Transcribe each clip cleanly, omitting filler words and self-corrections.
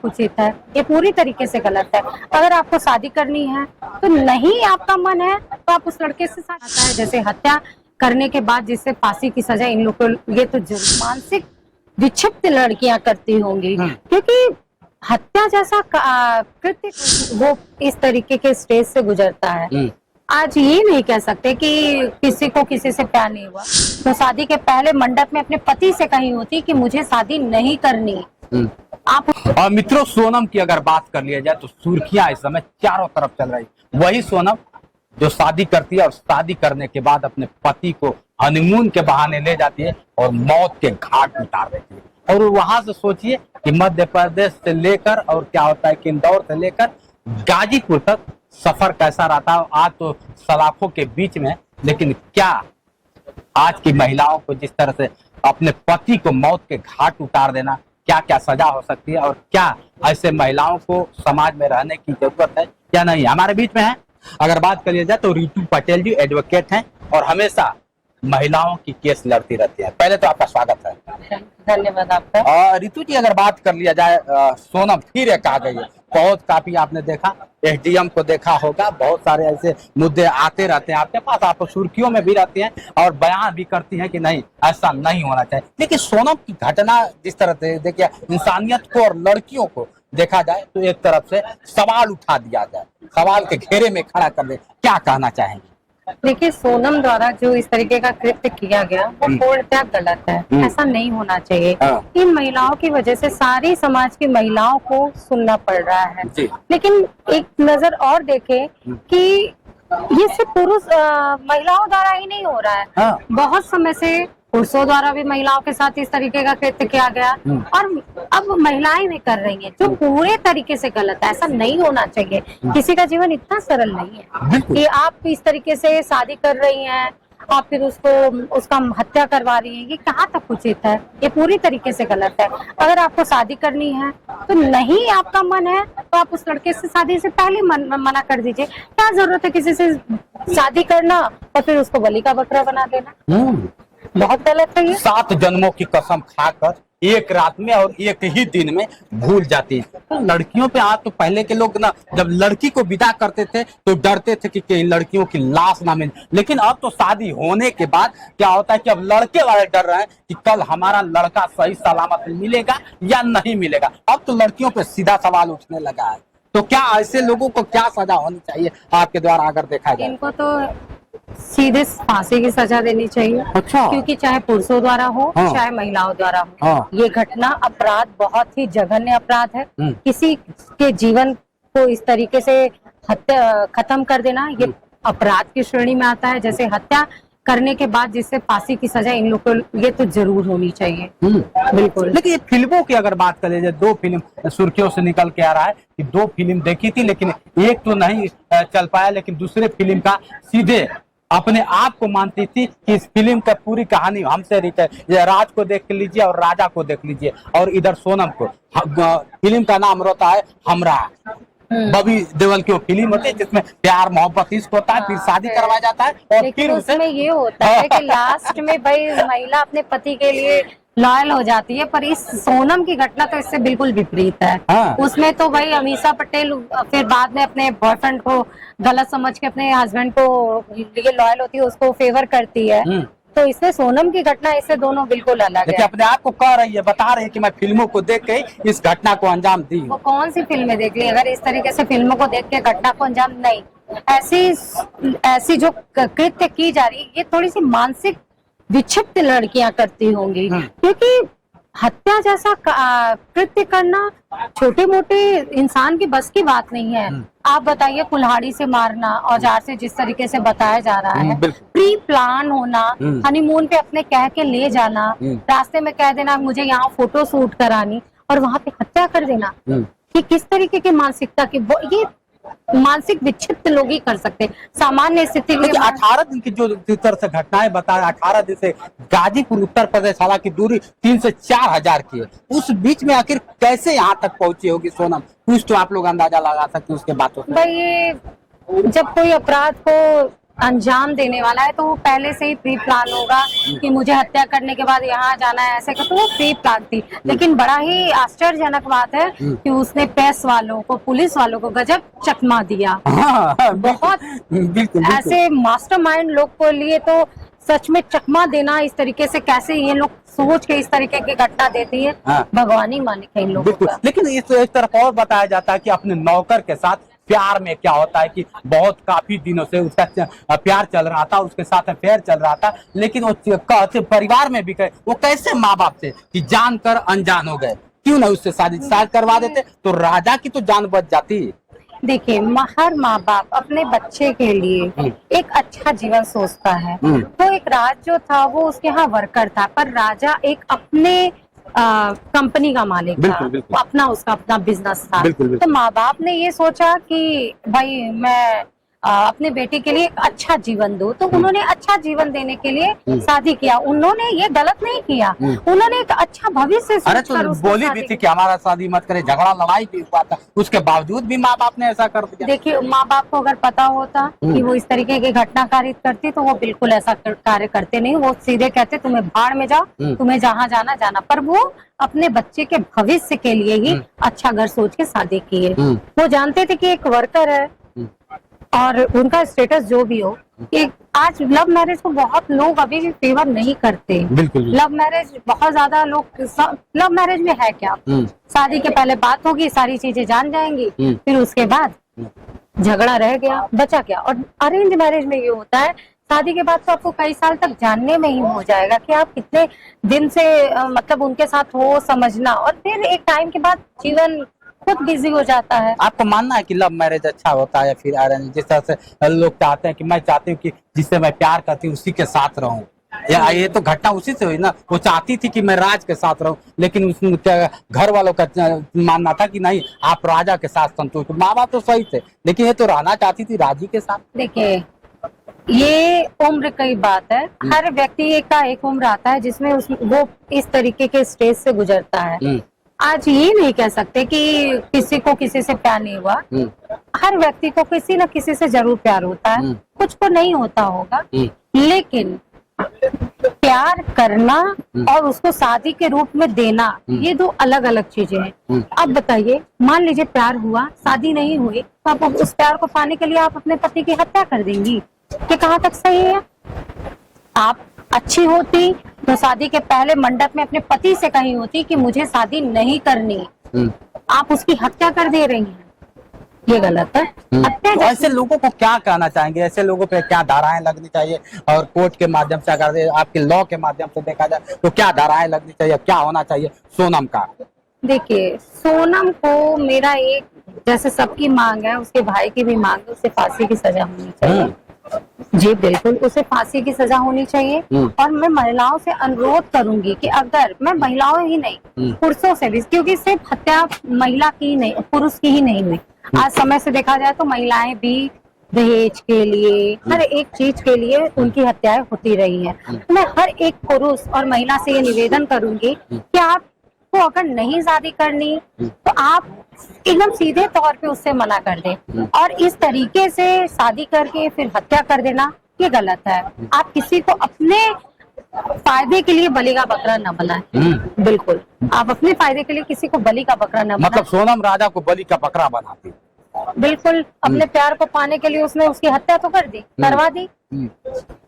तक उचित है, ये पूरी तरीके से गलत है। अगर आपको शादी करनी है तो नहीं आपका मन है तो आप उस लड़के से शादी आता है। जैसे हत्या करने के बाद जिससे फांसी की सजा इन लोग को, ये तो जरूर मानसिक विक्षिप्त लड़कियां करती होंगी, क्योंकि हत्या जैसा कृत्य वो इस तरीके के स्टेज से गुजरता है। आज ये नहीं कह सकते कि किसी को किसी से प्यार नहीं हुआ तो शादी के पहले मंडप में अपने पति से कही होती कि मुझे शादी नहीं करनी। आप और मित्रों, सोनम की अगर बात कर लिया जाए तो सुर्खियां इस समय चारों तरफ चल रही। वही सोनम जो शादी करती है और शादी करने के बाद अपने पति को हनीमून के बहाने ले जाती है और मौत के घाट उतार देती है। और वहां से सोचिए कि मध्य प्रदेश से लेकर और क्या होता है कि इंदौर से लेकर गाजीपुर तक सफर कैसा रहता है। आज तो सलाखों के बीच में, लेकिन क्या आज की महिलाओं को जिस तरह से अपने पति को मौत के घाट उतार देना, क्या क्या सजा हो सकती है और क्या ऐसे महिलाओं को समाज में रहने की जरूरत है या नहीं। हमारे बीच में है, अगर बात करिए जाए तो रितु पटेल जी एडवोकेट हैं और हमेशा महिलाओं की केस लड़ती रहती है। पहले तो आपका स्वागत है। धन्यवाद आपका। रितु जी, अगर बात कर लिया जाए सोनम फिर एक आ गई है। बहुत काफी आपने देखा, एसडीएम को देखा होगा, बहुत सारे ऐसे मुद्दे आते रहते हैं आपके पास, आप सुर्खियों में भी रहती हैं और बयान भी करती हैं कि नहीं ऐसा नहीं होना चाहिए। लेकिन सोनम की घटना जिस तरह से देखिए, इंसानियत को और लड़कियों को देखा जाए तो एक तरफ से सवाल उठा दिया जाए, सवाल के घेरे में खड़ा कर दे, क्या कहना चाहेंगे? देखिए, सोनम द्वारा जो इस तरीके का कृत्य किया गया वो पूर्णतः गलत है, ऐसा नहीं होना चाहिए। इन महिलाओं की वजह से सारी समाज की महिलाओं को सुनना पड़ रहा है। लेकिन एक नजर और देखें कि ये सिर्फ पुरुष महिलाओं द्वारा ही नहीं हो रहा है, बहुत समय से पुरुषों द्वारा भी महिलाओं के साथ इस तरीके का कृत्य किया गया और अब महिलाएं भी कर रही हैं, जो पूरे तरीके से गलत है। ऐसा नहीं होना चाहिए। किसी का जीवन इतना सरल नहीं है कि आप इस तरीके से शादी कर रही हैं, आप फिर उसका हत्या करवा रही हैं। ये कहाँ तक उचित है? ये पूरी तरीके से गलत है। अगर आपको शादी करनी है तो नहीं आपका मन है तो आप उस लड़के से शादी से पहले मना कर दीजिए। क्या जरूरत है किसी से शादी करना और फिर उसको बलि का बकरा बना देना? बहुत गलत है ये। 7 जन्मों की कसम खाकर एक रात में और एक ही दिन में भूल जाती है। तो लड़कियों पे आज तो पहले के लोग ना, जब लड़की को विदा करते थे तो डरते थे कि लड़कियों की लाश ना मिले। लेकिन अब तो शादी होने के बाद क्या होता है कि अब लड़के वाले डर रहे हैं कि कल हमारा लड़का सही सलामत मिलेगा या नहीं मिलेगा। अब तो लड़कियों पे सीधा सवाल उठने लगा है। तो क्या ऐसे लोगों को क्या सजा होनी चाहिए आपके द्वारा अगर देखा जाए? इनको तो सीधे फांसी की सजा देनी चाहिए। अच्छा। क्योंकि चाहे पुरुषों द्वारा हो चाहे महिलाओं द्वारा हो, ये घटना अपराध बहुत ही जघन्य अपराध है। किसी के जीवन को इस तरीके से हत्या खत्म कर देना, ये अपराध की श्रेणी में आता है। जैसे हत्या करने के बाद जिससे फांसी की सजा इन लोग को, ये तो जरूर होनी चाहिए। बिल्कुल। लेकिन ये फिल्मों की अगर बात करें जाए, 2 फिल्म सुर्खियों से निकल के आ रहा है कि 2 फिल्म देखी थी, लेकिन एक तो नहीं चल पाया, लेकिन दूसरे फिल्म का सीधे अपने आप को मानती थी कि इस फिल्म का पूरी कहानी हमसे रिच है। ये राज को देख लीजिए और राजा को देख लीजिए, और इधर सोनम को। फिल्म का नाम रहता है हमरा। बॉबी देओल की फिल्म होती है जिसमें प्यार मोहब्बत इश्क होता है, फिर शादी करवाया जाता है और फिर उसमें ये होता है कि लास्ट में भाई महिला अपने पति के लिए लॉयल हो जाती है। पर इस सोनम की घटना तो इससे बिल्कुल विपरीत है। उसमें तो भाई अमीषा पटेल फिर बाद में अपने बॉयफ्रेंड को गलत समझ के अपने हस्बैंड को लिए लॉयल होती है, उसको फेवर करती है। तो इससे सोनम की घटना इससे दोनों बिल्कुल अलग है। अपने आप को कह रही है, बता रही है कि मैं फिल्मों को देख के इस घटना को अंजाम दी। वो कौन सी फिल्में देख ली? अगर इस तरीके से फिल्मों को देख के घटना को अंजाम नहीं, ऐसी जो कृत्य की जा रही है, ये थोड़ी सी मानसिक विक्षिप्त लड़कियां करती होंगी। क्योंकि हत्या जैसा कृत्य करना छोटे मोटे इंसान की बस की बात नहीं है। आप बताइए, कुल्हाड़ी से मारना, औजार से जिस तरीके से बताया जा रहा है, प्री प्लान होना, हनीमून पे अपने कह के ले जाना, रास्ते में कह देना मुझे यहाँ फोटो शूट करानी और वहां पे हत्या कर देना, कि किस तरीके की मानसिकता की, ये मानसिक विक्षिप्त लोग ही कर सकते। सामान्य स्थिति में 18 दिन की जो तरह से घटनाएं बताया, 18 दिन से गाजीपुर उत्तर प्रदेश, हालांकि दूरी 3 से 4 हजार की है, उस बीच में आखिर कैसे यहाँ तक पहुंची होगी सोनम? कुछ तो आप लोग अंदाजा लगा सकते हैं उसके बातों से। भाई, ये जब कोई अपराध को अंजाम देने वाला है तो वो पहले से ही प्री प्लान होगा कि मुझे हत्या करने के बाद यहाँ जाना है, ऐसे तो वो प्री प्लान थी। लेकिन बड़ा ही आश्चर्यजनक बात है कि उसने प्रेस वालों को, पुलिस वालों को गजब चकमा दिया। बहुत ऐसे मास्टरमाइंड लोग को लिए तो सच में चकमा देना, इस तरीके से कैसे ये लोग सोच के इस तरीके की घटना देती है, भगवान ही मालिक है इन लोगों का। लेकिन इस एक तरफ और बताया जाता है कि अपने नौकर के साथ प्यार में क्या होता है कि बहुत काफी दिनों से उसका प्यार चल रहा था, उसके साथ अफेयर चल रहा था, लेकिन वो परिवार में भी गए, वो कैसे माँ बाप से कि जानकर अनजान हो गए, क्यों ना उससे शादी करवा देते तो राजा की तो जान बच जाती। देखिए, हर माँ बाप अपने बच्चे के लिए एक अच्छा जीवन सोचता है। तो एक राज जो था वो उसके यहाँ वर्कर था, पर राजा एक अपने कंपनी का मालिक था। बिल्कुल। अपना उसका अपना बिजनेस था। बिल्कुल। तो माँ बाप ने ये सोचा कि भाई मैं अपने बेटे के लिए एक अच्छा जीवन दूं, तो उन्होंने अच्छा जीवन देने के लिए शादी किया। उन्होंने ये गलत नहीं किया, उन्होंने एक अच्छा भविष्य सोचकर बोली भी थी कि हमारा शादी मत करे, झगड़ा लड़ाई भी हुआ था, उसके बावजूद भी माँ बाप ने ऐसा कर दिया। देखिए, माँ बाप को अगर पता होता कि वो इस तरीके की घटना कारित करती तो वो बिल्कुल ऐसा कार्य करते नहीं, वो सीधे कहते तुम्हें भाड़ में जाओ, तुम्हें जहाँ जाना जाना। पर वो अपने बच्चे के भविष्य के लिए ही अच्छा घर सोच के शादी की है। वो जानते थे कि एक वर्कर है और उनका स्टेटस जो भी हो, कि आज लव मैरिज को बहुत लोग अभी भी फेवर नहीं करते। बिल्कुल। लव मैरिज बहुत ज्यादा लोग, लव मैरिज में है क्या, शादी के पहले बात होगी, सारी चीजें जान जाएंगी, फिर उसके बाद झगड़ा रह गया, बचा क्या। और अरेंज मैरिज में ये होता है, शादी के बाद तो आपको कई साल तक जानने में ही हो जाएगा कि आप कितने दिन से मतलब उनके साथ हो, समझना, और फिर एक टाइम के बाद जीवन खुद बिजी हो जाता है। आपको मानना है कि लव मैरिज अच्छा होता है या फिर अरेंज? जिस तरह से लोग चाहते हैं कि मैं चाहती हूँ कि जिससे मैं प्यार करती हूँ उसी के साथ रहूं, ये तो घटना उसी से हुई ना। वो चाहती थी कि मैं राज के साथ रहूं, लेकिन उसके घर वालों का मानना था कि नहीं, आप राजा के साथ संतुष्ट। माँ बाप तो सही थे, लेकिन ये तो रहना चाहती थी राजी के साथ। देखिए, ये उम्र की बात है, हर व्यक्ति का एक उम्र आता है जिसमें वो इस तरीके के स्टेज से गुजरता है। आज ये नहीं कह सकते कि किसी को किसी से प्यार नहीं हुआ। हर व्यक्ति को किसी न किसी से जरूर प्यार होता है, कुछ को नहीं होता होगा, लेकिन प्यार करना और उसको शादी के रूप में देना, ये दो अलग अलग चीजें हैं। अब बताइए, मान लीजिए प्यार हुआ, शादी नहीं हुई, तो आप उस प्यार को पाने के लिए आप अपने पति की हत्या कर देंगी, ये कहाँ तक सही है? आप अच्छी होती तो शादी के पहले मंडप में अपने पति से कही होती कि मुझे शादी नहीं करनी, आप उसकी हत्या कर दे रही हैं, ये गलत है। तो ऐसे लोगों को क्या कहना चाहेंगे? ऐसे लोगों पे क्या धाराएं लगनी चाहिए? और कोर्ट के माध्यम से, अगर आपके लॉ के माध्यम से देखा जाए तो क्या धाराएं लगनी चाहिए, क्या होना चाहिए सोनम का? देखिए, सोनम को मेरा एक, जैसे सबकी मांग है, उसके भाई की भी मांग है, उसे फांसी की सजा होनी चाहिए। जी बिल्कुल, उसे फांसी की सजा होनी चाहिए। और मैं महिलाओं से अनुरोध करूंगी कि अगर, मैं महिलाओं ही नहीं पुरुषों से भी, क्योंकि सिर्फ हत्या महिला की नहीं, पुरुष की ही नहीं हुई, आज समय से देखा जाए तो महिलाएं भी दहेज के लिए, हर एक चीज के लिए उनकी हत्याएं होती रही हैं। तो मैं हर एक पुरुष और महिला से ये निवेदन करूंगी कि आपको अगर नहीं शादी करनी तो आप एकदम सीधे तौर पे उससे मना कर दें, और इस तरीके से शादी करके फिर हत्या कर देना, ये गलत है। आप किसी को अपने फायदे के लिए बलि का बकरा न बनाएं। बिल्कुल, आप अपने फायदे के लिए किसी को बलि का बकरा न बनाएं। मतलब सोनम राजा को बलि का बकरा बनाती? बिल्कुल, अपने प्यार को पाने के लिए उसने उसकी हत्या तो कर दी, करवा दी।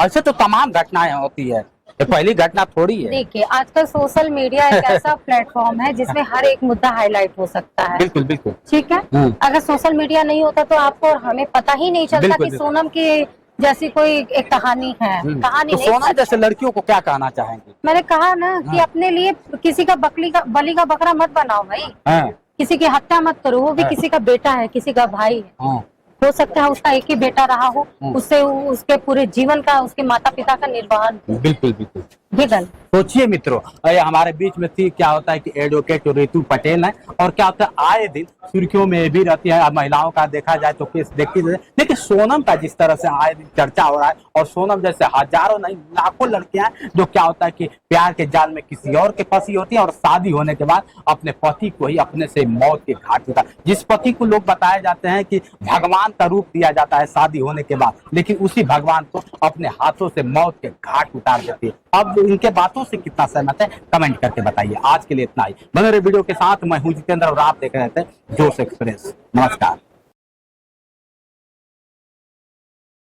ऐसे तो तमाम घटनाएं होती है, ये पहली घटना थोड़ी है। देखिए, आजकल सोशल मीडिया एक ऐसा प्लेटफॉर्म है जिसमें हर एक मुद्दा हाईलाइट हो सकता है। बिल्कुल बिल्कुल, ठीक है। अगर सोशल मीडिया नहीं होता तो आपको और हमें पता ही नहीं चलता कि सोनम की जैसी कोई एक कहानी है। कहानी तो नहीं, सोनम जैसे लड़कियों को क्या कहना चाहेंगे? मैंने कहा ना कि अपने लिए किसी का बलि का बकरा मत बनाओ भाई, किसी की हत्या मत करो। वो भी किसी का बेटा है, किसी का भाई है, हो सकता है उसका एक ही बेटा रहा हो, उससे उसके पूरे जीवन का, उसके माता पिता का निर्वाहन। बिल्कुल बिल्कुल। ये गलत। सोचिए मित्रों, ये हमारे बीच में थी, क्या होता है कि एडवोकेट रितु पटेल है, और क्या होता है आए दिन सुर्खियों में भी रहती है। महिलाओं का देखा जाए तो केस देखती है, लेकिन सोनम का जिस तरह से आए दिन चर्चा हो रहा है, और सोनम जैसे हजारों नहीं लाखों लड़कियां जो क्या होता है कि प्यार के जाल में किसी और के फंसी होती है, और शादी होने के बाद अपने पति को ही अपने से मौत के घाट उतार। जिस पति को लोग बताए जाते हैं कि भगवान का रूप दिया जाता है शादी होने के बाद, लेकिन उसी भगवान को अपने हाथों से मौत के घाट उतार देती है। अब इनके बातों से कितना सहमत है कमेंट करके बताइए। आज के लिए इतना ही, बने रहे वीडियो के साथ। मैं हूं जितेंद्र और आप देख रहे थे जोश एक्सप्रेस। नमस्कार।